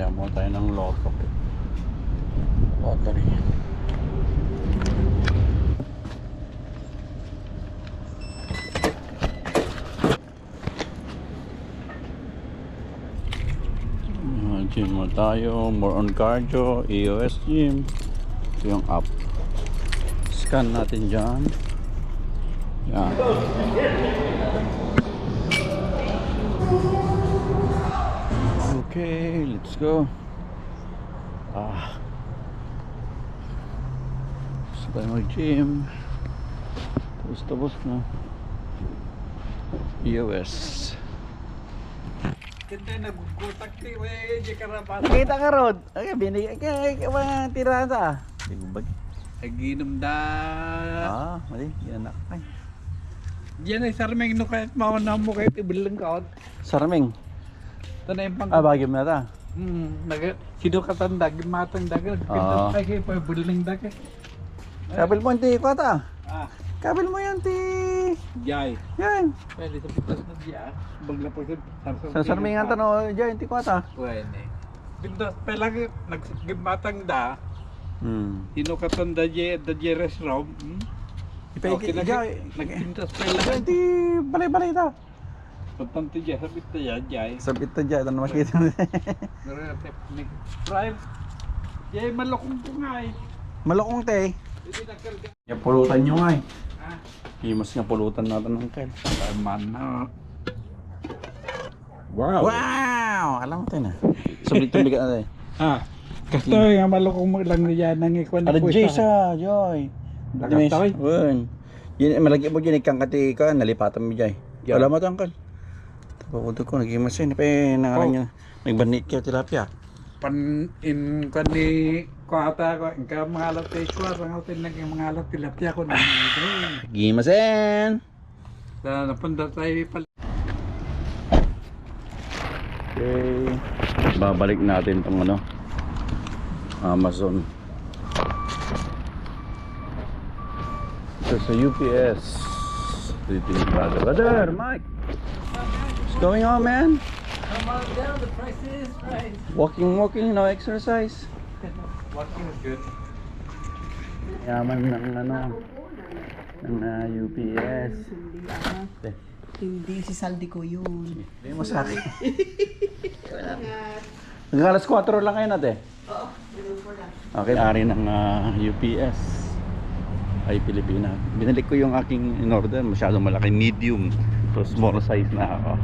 Kaya mo tayo ng lotto. Lottery. Gym mo tayo. More on cardio. EOS gym. Ito yung app. Scan natin dyan. Yan. Okay, let's go. Gusto tayo mag-gym. Tapos na. EOS. Kita nagkukutak ti we di karapat. Nakita ka, Rod. Okay, binigay ka mga tirada. Aginom da. Mali. Yan na. Ay. Diyan ay sarmeng no kahit mauna mo kahit ibilang kaot. Sarming. Tanay pang. Bagay mo na ta. Sino katanda gimatang daga pintas kay pa bilang daga. Kabil mo ti ko ta. Kabil mo yan ti. Jay. Yan. Pwede sa pintas na diya. Bagla pa Sa sarmingan tanong dyan ti ko ta. Pwede. Pintas pa lang naggimatang da. Sino katanda da restaurant. Ipay jay. Nagpintas pa lang. Yan ti balay-balay ta. Pagtanto dyan, sabit na yan, Jay. Sabit ta dyan. Ano makita mo? Prime. Jay, malokong ko nga eh. Malokong te. Hindi nakarga. Yung pulutan nyo nga eh. Himas nga pulutan natin ng kel. Tama na. Wow! Alam mo tayo na. Sabit yung bigat natin. Kasto nga malokong mo lang niya nang ikwan Ano Jay sa Joy? Lagatoy? Wen. Yun, malagi mo dyan ikang kati ka, nalipatan mo Jay. Wala mo ito, Uncle. Tapos ko, nag-imas yun. Nangalan nyo, nagbanit kayo tilapia. In ko ni kuhata ko, inka mga alat kay Suar, ang atin naging mga alat tilapia ko na nito. Gimasen! Napanda tayo pala. Okay. Babalik natin itong ano, Amazon. Ito sa UPS. Dito yung brother, Mike! What's going on, man? Come on down, the price is right. Walking, no exercise. Walking is good. Yaman ng ano, ng UPS. Hindi si Saldi ko yun. Hindi mo sa akin. Hanggang alas 4 lang kayo natin. Oo, binupo lang. Okay, ari ng UPS ay Pilipina. Binalik ko yung aking in order, masyadong malaki, medium. So small size na ako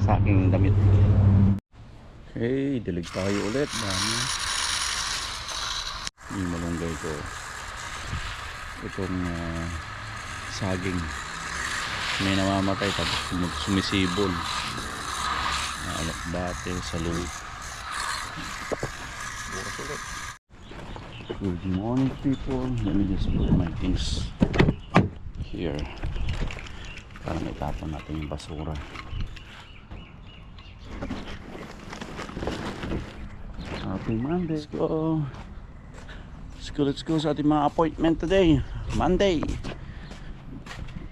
sa aking damit. Okay, dilig tayo ulit. Dami. Yung malunggay ko. Itong saging. May namamatay tapos sumisibol. Alakbate, salud. Good morning, people. Let me just put my things here para may tapon natin yung basura. Happy Monday. Let's go sa ating mga appointment today. Monday.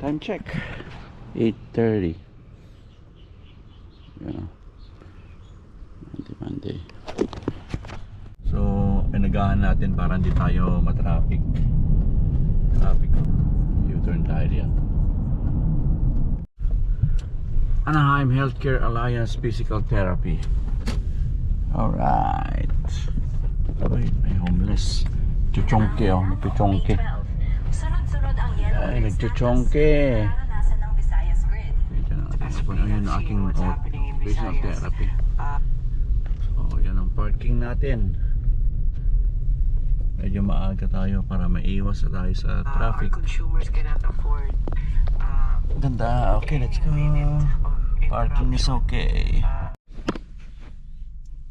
Time check. 8:30. Yeah. Monday. So, pinagahan natin para hindi tayo matraffic. U-turn tayo diyan. Anaheim Healthcare Alliance Physical Therapy. Alright. Ay, may homeless. Chuchongke, oh. Chuchongke. Ay, nagchuchongke. Ayun ang aking physical therapy. So, yan ang parking natin. Medyo maaga tayo para maiwas na tayo sa traffic. Ganda. Okay, let's go. Parking is okay.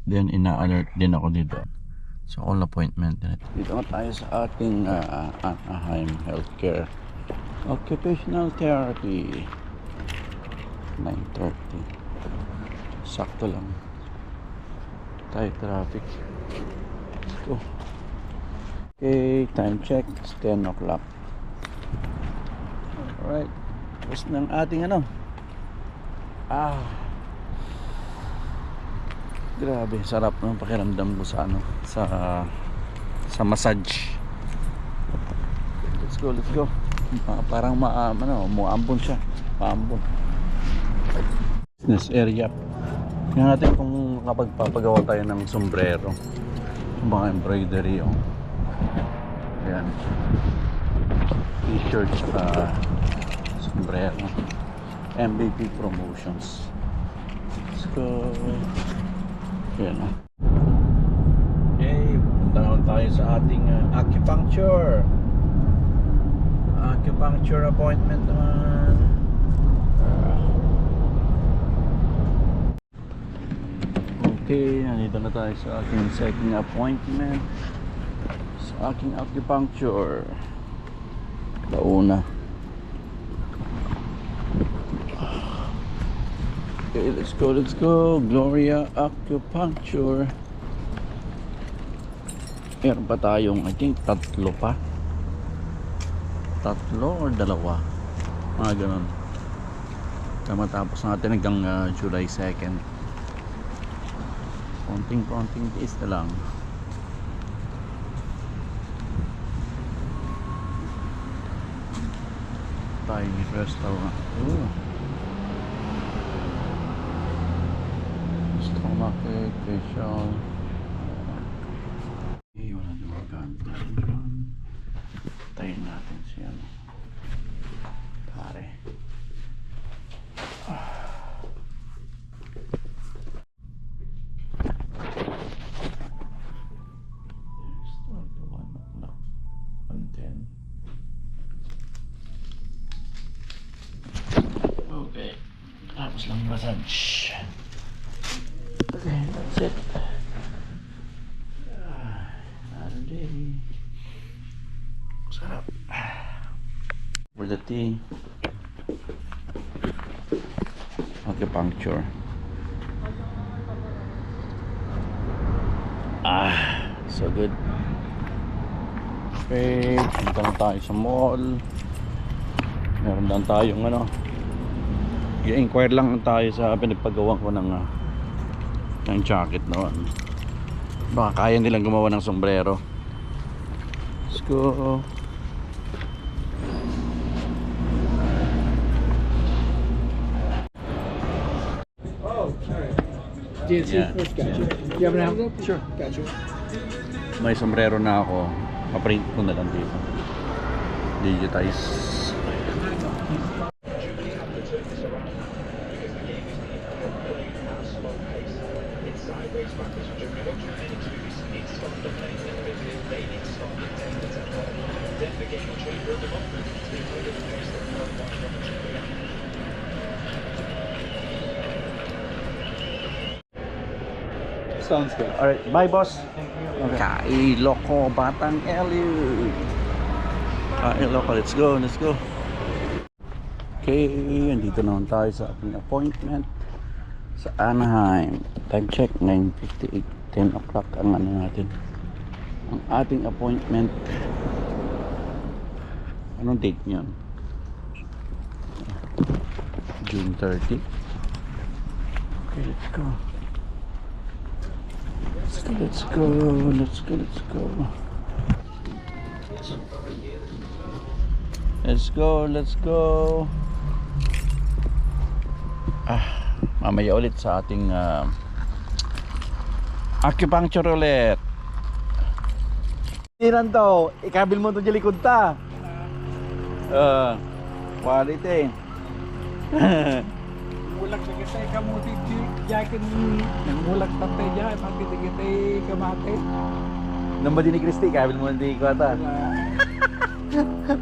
Then ina-alert din ako dito. So all appointment. Dito nga tayo sa ating Anaheim Healthcare Occupational Therapy. 9:30. Sakto lang. Tayo traffic. Let's go. Okay, time check. It's 10 o'clock. Alright. Tapos ng ating ano. Grabe, sarap ng pakiramdam ko sa ano, sa massage. Let's go, let's go. Parang muambon siya. Maambon. Business area. Tingnan natin kung kapag papagawa tayo ng sombrero. Mga embroidery, oh. Ayan. T-shirt saka sombrero. MVP Promotions. Let's go. Ayan, oh. Okay, punta naman tayo sa ating acupuncture appointment naman. Okay, nandito na tayo sa aking second appointment sa aking acupuncture. Launa. Okay, let's go. Gloria Acupuncture. Meron pa tayong, I think, tatlo pa. Tatlo or dalawa. Mga ganun. Matapos natin hanggang July 2nd. Konting tiis na lang. Tiny restaurant. Stomach ache, facial. Wala naman ganda. Tayin natin siya. Pare. Okay. Tapos lang massage. Okay, that's it. Ready. Sarap. For the tea. Acupuncture. So good. Okay, punta na tayo sa mall. Meron lang tayong ano, i-inquire lang tayo sa pinagpagawa ko ng jacket noon. Baka kaya nilang gumawa ng sombrero. Let's go. Oh, sorry. GNC Yeah. first, gotcha. You have an envelope? Sure, gotcha. May sombrero na ako. Pa-print ko na lang dito. Digitize. Sounds good. Alright, bye boss. Kailoko, Batang Eliud. Kailoko, let's go. Okay, andito naman tayo sa ating appointment sa Anaheim. Time check, 9:58. 10 o'clock ang ano natin. Ang ating appointment. Anong date niyon? June 30. Okay, let's go. Let's go. Mamaya ulit sa ating acupuncture ulit. Iran to, ikabil mo to sa likod ta. Quality. Mulak na kita kamuti jakin mulak tantay ja pati kita kamate. Namba din ni Christy, ikabil mo hindi ko ata.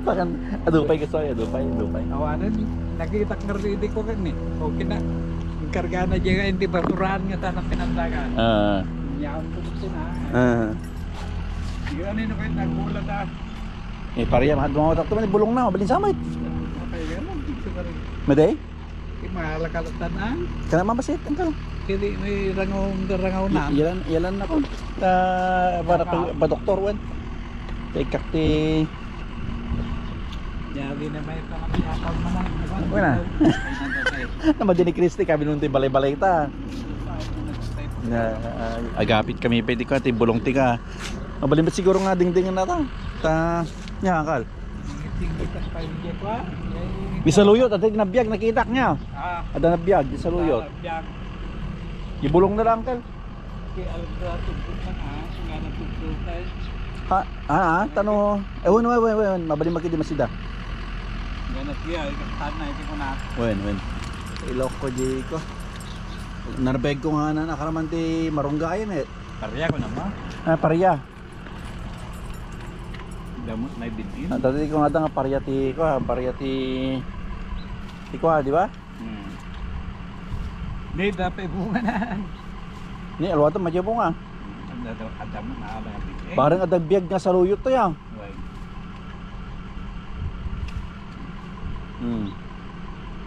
Pakan adupay ka soy, adupay. Awanan nakita ngerti ko kan ni. Okay na. Karga na jaga hindi basurahan nga tanang pinandagan. Yaon ko na. Yan no kay nagulat ah. Pariya mahadmo ta to man bulong na, balin samay. Okay ganun dito ka rin. Maday? Mahalakatan na. Kana mabasit ang Kili may rangaw na. Yalan ako. Para pa doktor wan. Kay kakti. Yabi na may pangakapal man ang. Wala. Nama din ni Christy kabi nung balay-balay ta. Na agapit kami pwede ka, bulong ti ka. Mabalimit siguro nga dingdingan na ta. Nya kal. Tinggitan pa yung ko ah. Bisaluyot at nabiyag nakita niya. Ah, Ada nabiyag bisaluyot. biyak. Ibulong na lang kal. Kaya alam ko tugtugan ah. Nga natugtugan. Tano. Ewan, mabalimag di masida. Nga natbiya. Tanay ko na. Wen. Ilok ko di ko. Narbeg ko nga na nakaraman ti marunggayan eh. Karya ko naman. Parya. Damot na ibigin. Tadi ko nga nga parya ti ko, ko, di ba? Hindi, dapat bunga na. Ni alwata majabo nga. Adam na ala bigay. Parang adagbiag nga sa luyot to yang.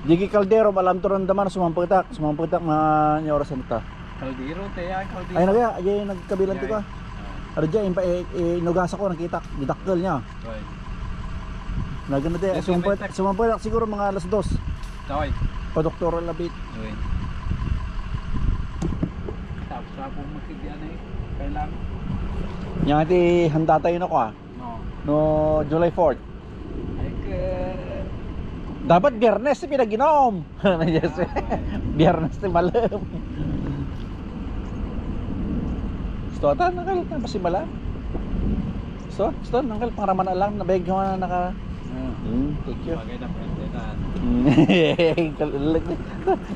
Digi kaldero malam to randaman sumampagtak nga ni orasan ta. Kaldero tayo, kaldero. Ay nagaya, ay nagkabilan ti ko. Arja impa inugasa ko nakita, gidakkel niya. Nagano de, sumampagtak siguro mga alas 2. Toy. Pa doktoral labit. Tapos ako magsidiyan eh. Kailan? Nya ti handa tayo na ko No July 4th. Ay Dapat Biyernes ti pinaginom. Biyernes ti malam. Stotan nakal pa si malam. Sto nakal pangaraman na lang nabeg ko na naka. Thank you. Bagay na pwede na.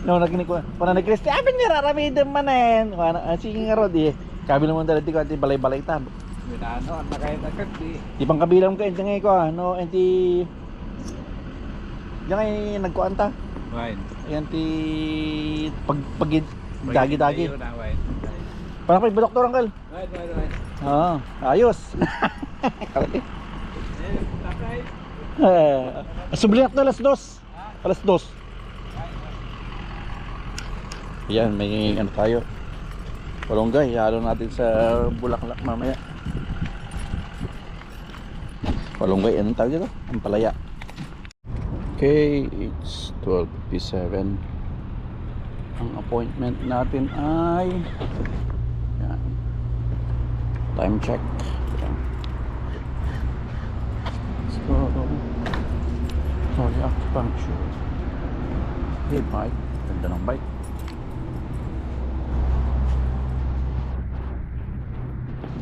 No nakinig ko. Pana na Kristi, abin ni raramidem manen. Sige nga rod eh. Kabil mo dali ko ati balay-balay ta. Ano, ang nakaya na kasi. Di pang kabilang ko enti ko no enti Diyan ay nagkuan ta. Wine. Ayan ti pag dagi-dagi. Wine. Para pa doktor angkal. Wine. Oo, ayos. Tatay. Sublihat na alas 2. Alas 2. Ayan, may ano tayo. Palunggay, halo natin sa bulaklak mamaya. Palunggay, anong tawag dito? Ang palaya. Okay, it's 12:57. Ang appointment natin ay yan. Time check. Yan. Let's go. Sorry, acupuncture. Hey, bike. Ganda ng bike.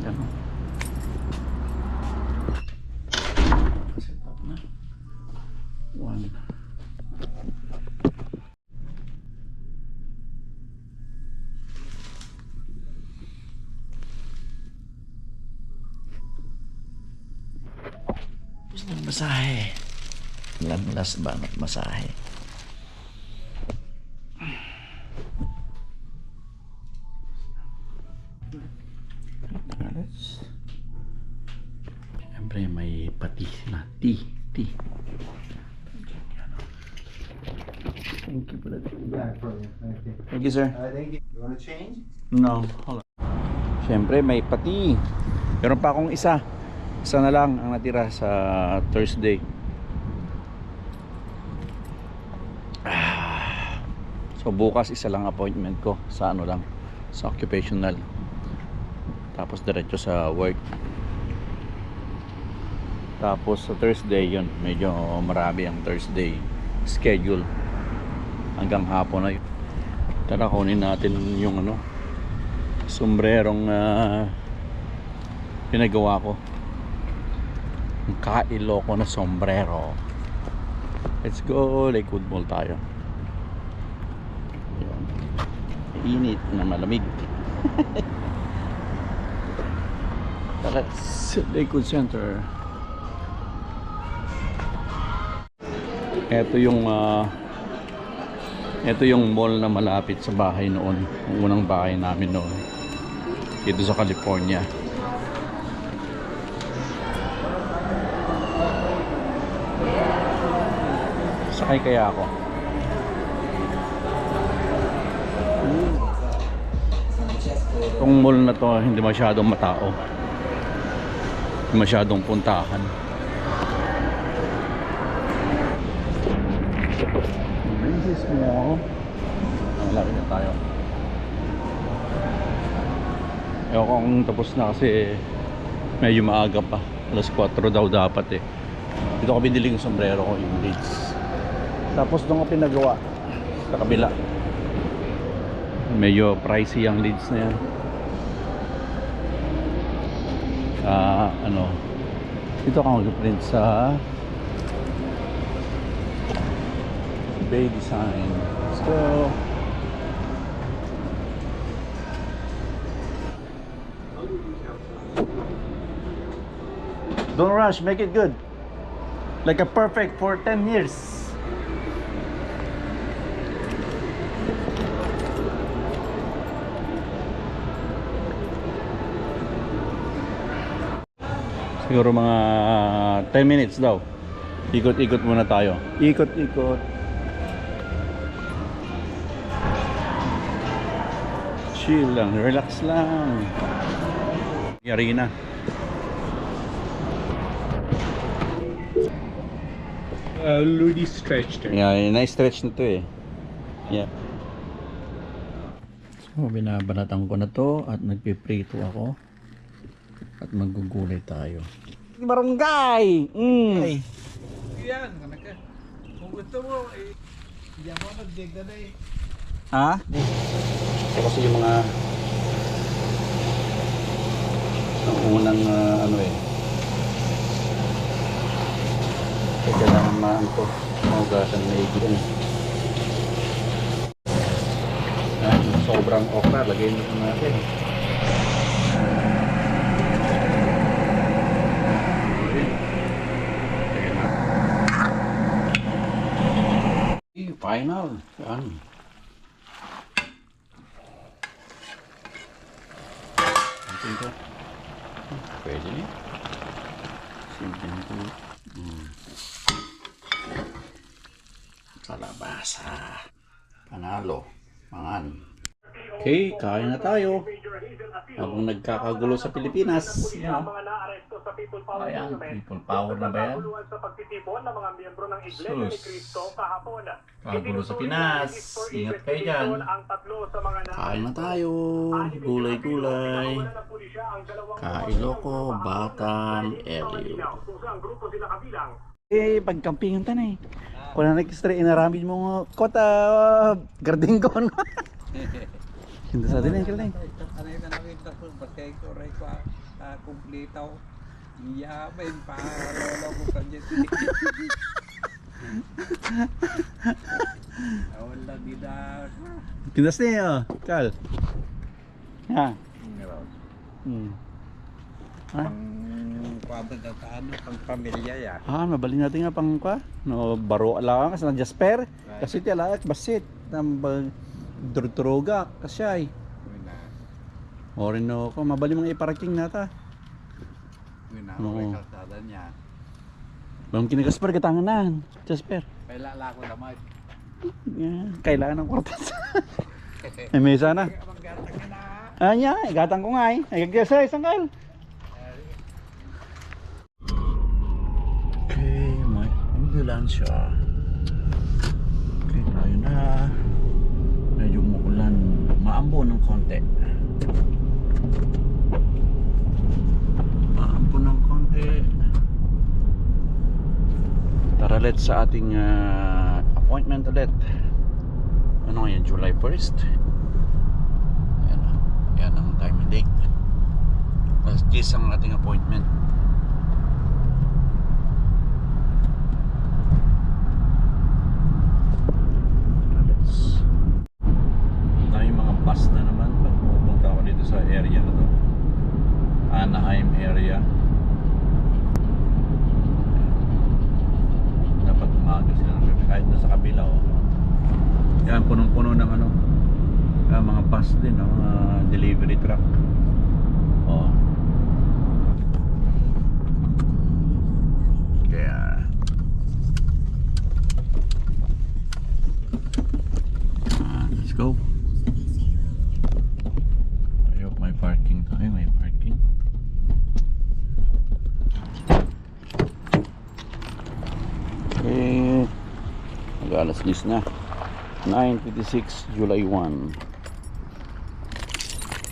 Yan. Set up na. 1. Gusto ng masahe. Lamlas banget masahe. Siyempre may pati na tea. Thank you for that. Thank you, sir. Thank you. You want to change? No, hold on. Siyempre may pati. Meron pa akong isa na lang ang natira sa Thursday. So bukas isa lang appointment ko sa ano lang, sa occupational. Tapos diretso sa work. Tapos sa Thursday yun, medyo marami ang Thursday schedule. Hanggang hapon na yun. Tara kunin natin yung ano, sombrerong pinagawa ko. Ang kailoko na sombrero. Let's go, Lakewood Mall tayo. Yun. Init na malamig. Let's Lakewood Center. Ito yung mall na malapit sa bahay noon, ang unang bahay namin noon dito sa California. Sakay kaya ako? Itong mall na to hindi masyadong matao, hindi masyadong puntahan. This is small. Malapit na tayo. Ewan ko kung tapos na kasi medyo maaga pa. Alas 4 daw dapat eh. Dito ko binili yung sombrero ko, yung Leeds. Tapos doon ko pinagawa sa kabila. Medyo pricey ang Leeds na yan. Ano, dito ka mag-print sa Bay Design. Let's go. Don't rush, make it good. Like a perfect for 10 years. Siguro mga 10 minutes daw. Ikot-ikot muna tayo. Ikot-ikot. Chill lang, relax lang. Yari na. Already stretched. Yeah, nice stretch na to eh. Yeah. So, binabanatan ko na to at nagpiprito ako. At magugulay tayo. Barangay! Yan, kanaka. Kung gusto mo, diyan mo nagdigda na eh. Ha? Ito kasi yung mga ang unang ano eh. Kailangan maan ko. Maugasan na higit. Sobrang okra. Lagay nito natin. Final. Yan. Ito. Pwede niya. Simple nito. Kalabasa. Panalo. Mangan. Okay, kain na tayo. Habang nagkakagulo sa Pilipinas. Yan. Ayan, people power na ba yan? Sus. Kagulo sa Pinas. Ingat kayo dyan. Kain na tayo. Gulay-gulay. Kailoko, Batang, Elio. Eh, pagkampingan ta na eh. Kung na nag-stray, inaramid mo kota, garding ko. Hindi sa atin eh, kaling. Ano yung nakita ko, basay ko, ray ko, kumplitaw. Yaman, lolo ko sa dyan. Wala, di na. Pindas na yun, Kal. Ha? Ha? Kwaba na ano, pang pamilya ya. Mabali natin nga pang kwa. No, baro lang kasi na Jasper. Kasi tila basit nang drudroga kasi ay. Orin no ko mabali mga iparaking nata. Wala, kalsada niya. Bang kini Jasper katanganan. Jasper. Pailala ko naman. Kailangan ng kwartas. Ay mesa na. Anya, gatang ko nga eh. Ay gagasa isang kal. Okay, may ambulansya. Okay, tayo na. Medyo umuulan. Maambo ng konti. Maambo ng konti. Tara let's sa ating appointment ulit. Ano ngayon? July 1st? Yan ang time and date. Alas 10 ang ating appointment. Tayong mga bus na naman pag pupunta ako dito sa area na to, Anaheim area. Dapat umaga sila kahit na sa kabila oh. Yan punong-puno ng ano, mga bus din no? Delivery truck oh. Kaya let's go. I hope may parking tayo. May parking. Okay, mag-alas 10 na. 9:56 July 1.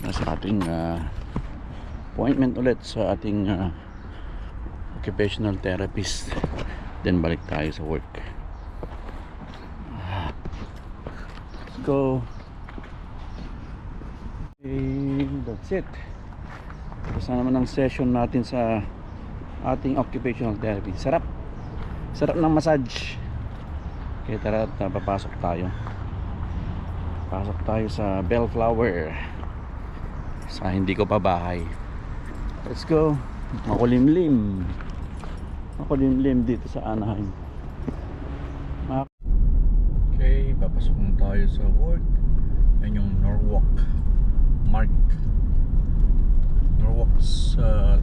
Nasa ating appointment ulit sa ating occupational therapist, then balik tayo sa work. Let's go. Okay, that's it. Tapos na naman ang session natin sa ating occupational therapy. Sarap ng massage. Okay, tara at papasok tayo. Pasok tayo sa Bellflower, sa hindi ko pa bahay. Let's go. Makulimlim dito sa Anaheim. Okay, papasok na tayo sa work. Yan yung Norwalk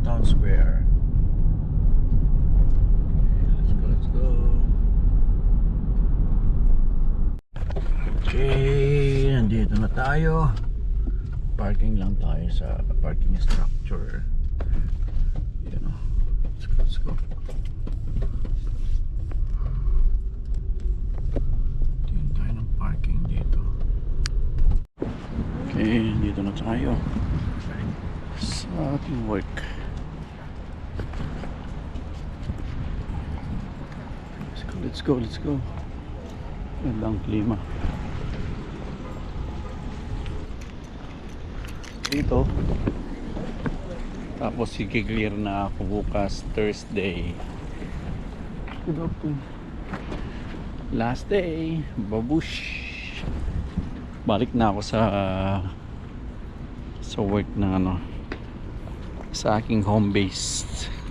Town Square. Okay, let's go. Okay, nandito na tayo. Parking lang tayo sa parking structure. Yan o. Let's go. Tingin tayo ng parking dito. Okay, dito na tayo sa ating work. Let's go. Gandang klima dito. Tapos i-clear na ako bukas, Thursday. Last day, babush. Balik na ako sa work ng sa aking home base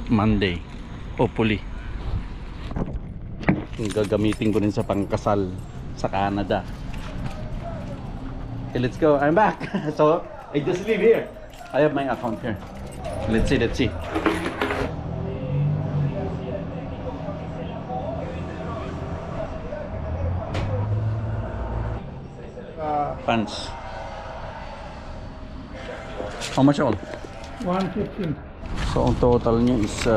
Monday, hopefully. Gagamitin ko rin sa pangkasal sa Canada. Okay, let's go. I'm back. So I just live here. I have my account here. Let's see. Pants. How much all? 115. So ang total niya is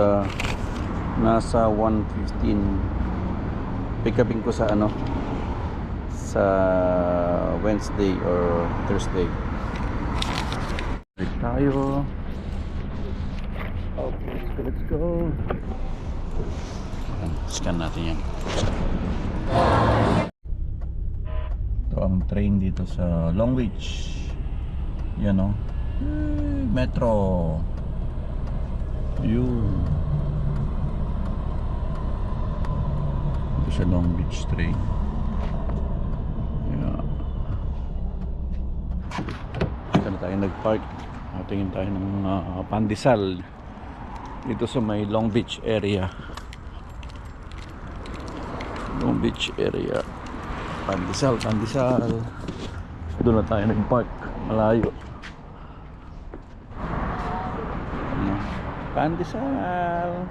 nasa 115. Pick upin ko sa sa Wednesday or Thursday. Balik tayo. Okay, let's go. Scan natin yan. Ito ang train dito sa Long Beach. Yan o. Metro. Yun. Ito sa Long Beach train. Yeah. Dito na tayo nag-park. Tingin tayo ng pandesal dito sa may Long Beach area. Pandesal. Doon na tayo nag-park. Malayo. Pandesal.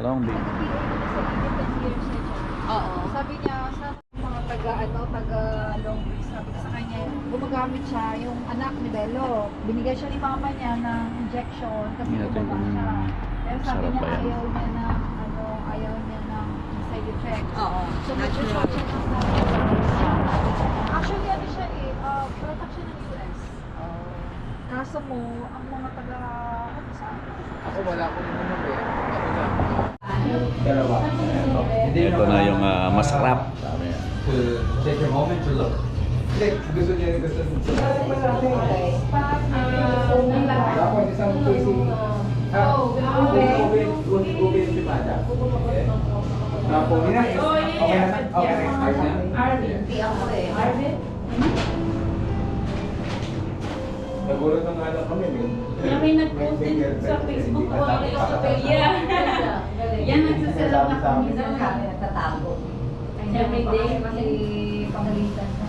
Long Beach. Oo. Sabi niya sa mga taga Long Beach, sabi ko sa kanya, gumagamit siya yung anak ni Belo. Binigay siya ni mama niya ng injection kasi bumaba siya. Pero sabi sarap niya ba yan? ayaw niya ng side effects. Oo. So nag-shot siya ng actually ano siya product siya ng US. Kaso mo, ang mga taga Ako wala akong inunom eh. Ito na yung masarap. Sabi niya. To take a moment to look. Gusto niya. Dapat isang facing. Ube si Mada. Pumina is okay na. Arvin. Nagulat ng anak kami. May nag-post din sa Facebook ko sa Peya. Yan nagsasalam na kami nagtatago. every day. Kasi pangalitan na.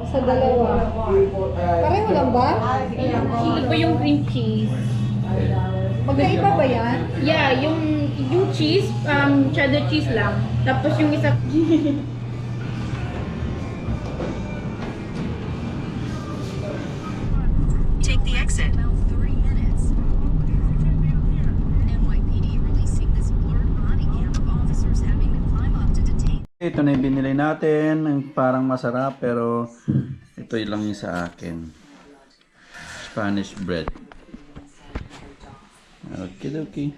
Sa dalawa. Pareho lang ba? Hindi po yung cream cheese. Magkaiba ba yan? Yeah, yung cheese, cheddar cheese lang. Tapos yung isa Take the exit. About 3 minutes. NYPD releasing this blurred body cam of officers having to climb up to detain. Ito na yung binili natin. Parang masarap pero ito lang yung sa akin. Spanish bread. Okidoki.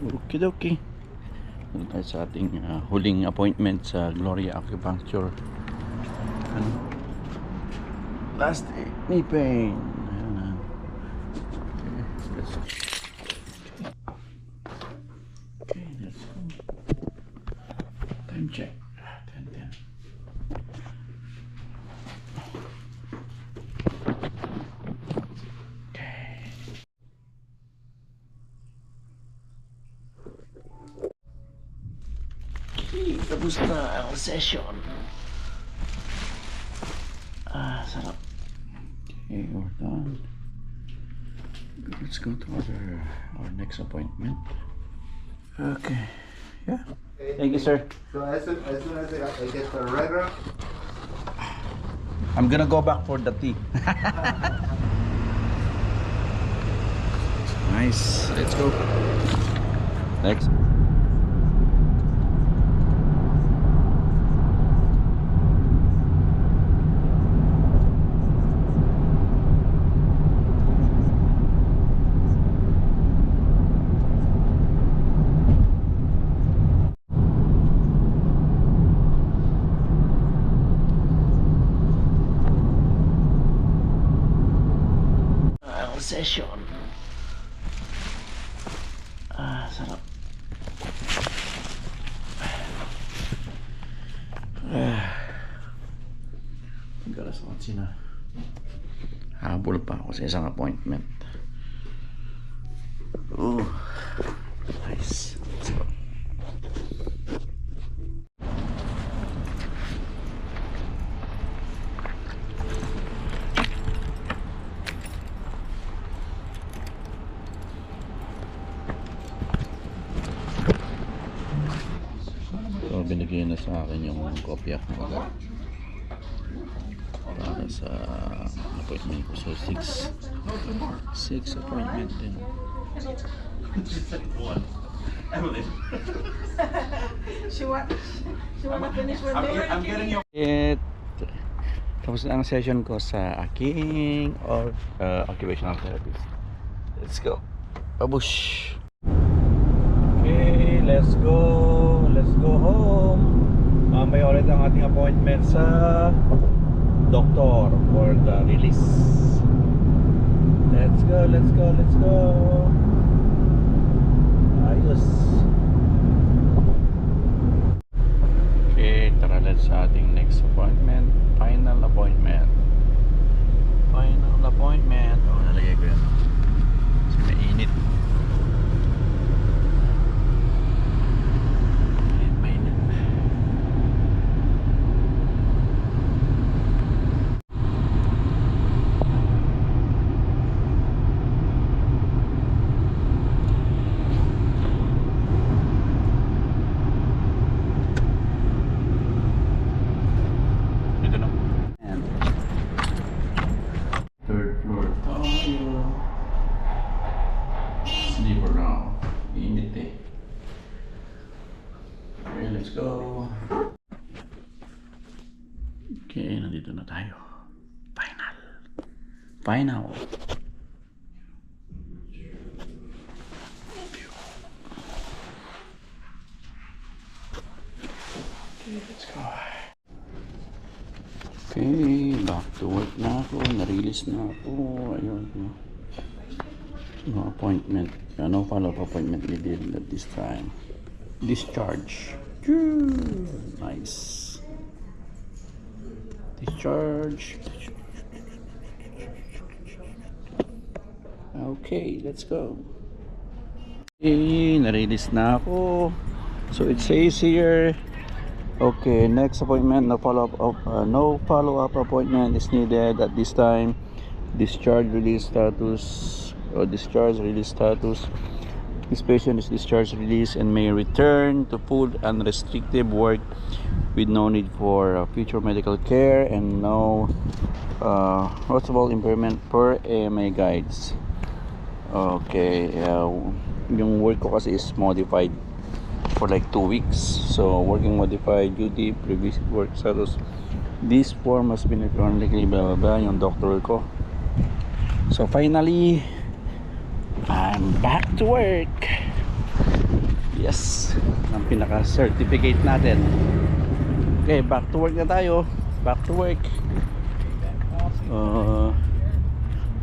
Okidoki. Doon tayo sa ating huling appointment sa Gloria Acupuncture. Ano? Last knee pain. Ayan na. Okay, let's go. Okay, let's go. Time check. 10:10. Tapos na ang session. Sarap. Okay, we're done. Let's go to our next appointment. Okay. Yeah. Thank you, sir. So as soon as I get the regular, I'm gonna go back for the tea. Nice. Let's go. Next. Session. Sarap. Galas naman sina. Habol pa ako sa isang appointment. Ooh. Nice. Let's go. Binigay na sa akin yung kopya para sa appointment ko. So 6 appointment din. She wanna finish with me? I'm getting your. Tapos na ang session ko sa aking occupational therapist. Let's go. Babush. Okay, let's go. Let's go home. Mamaya ulit ang ating appointment sa doctor for the release. Let's go, let's go, let's go. Ayos. Okay, tara let's sa ating next appointment. Final appointment. Final appointment. Oh, nalagay ko yan. Kasi mainit. Okay, nandito na tayo. Final. Okay, let's go. Okay, back to work na ako. Na-release na ako. Ayun. No appointment. No follow-up appointment we did at this time. Discharge. Nice. Discharge. Okay, let's go. Okay, na-release na ako. So it says here, okay, next appointment, no follow-up appointment is needed at this time. Discharge release status or discharge release status. This patient is discharged release and may return to full unrestricted work with no need for future medical care and no noticeable impairment per AMA guides. Okay, yung work ko kasi is modified for like 2 weeks. So working modified duty, previous work status. This form has been electronically blah blah blah, yung doctor ko. So finally, I'm back to work. Yes, ang pinaka-certificate natin. Okay, back to work na tayo. Back to work.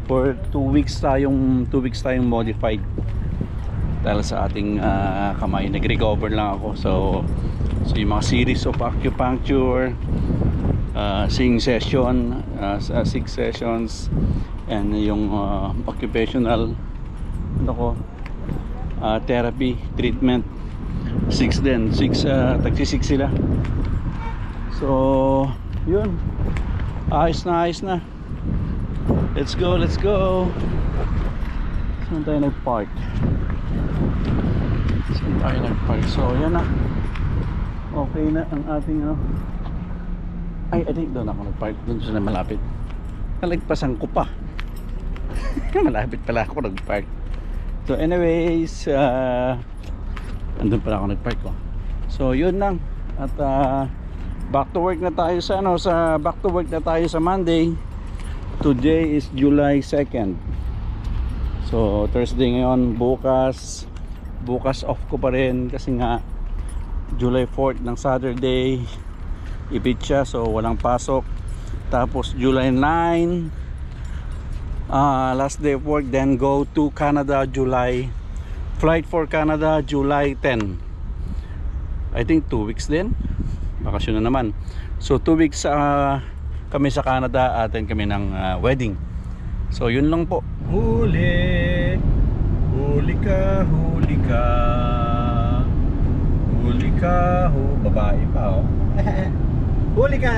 For 2 weeks tayong modified dahil sa ating kamay. Nag-recover lang ako. So yung mga series of acupuncture, 6 sessions, and yung occupational therapy treatment, 6 din. 6 sila. So yun, ayos na. Let's go. Saan tayo nag-park? So yan na, okay na ang ating I think doon ako nag-park, doon sa malapit. Nalagpasan ko pa. Malapit pala ako nag-park. So anyways, andun pala ako nag-park ko. So yun lang. At back to work na tayo sa Monday. Today is July 2nd. So Thursday ngayon. Bukas off ko pa rin kasi nga July 4th ng Saturday, ibig siya, so walang pasok. Tapos July 9, last day of work, then go to Canada flight for Canada July 10. I think 2 weeks din, bakasyon na naman. So 2 weeks kami sa Canada, atin kami ng wedding. So yun lang po. Huli ka, babae pa, oh. Huli ka!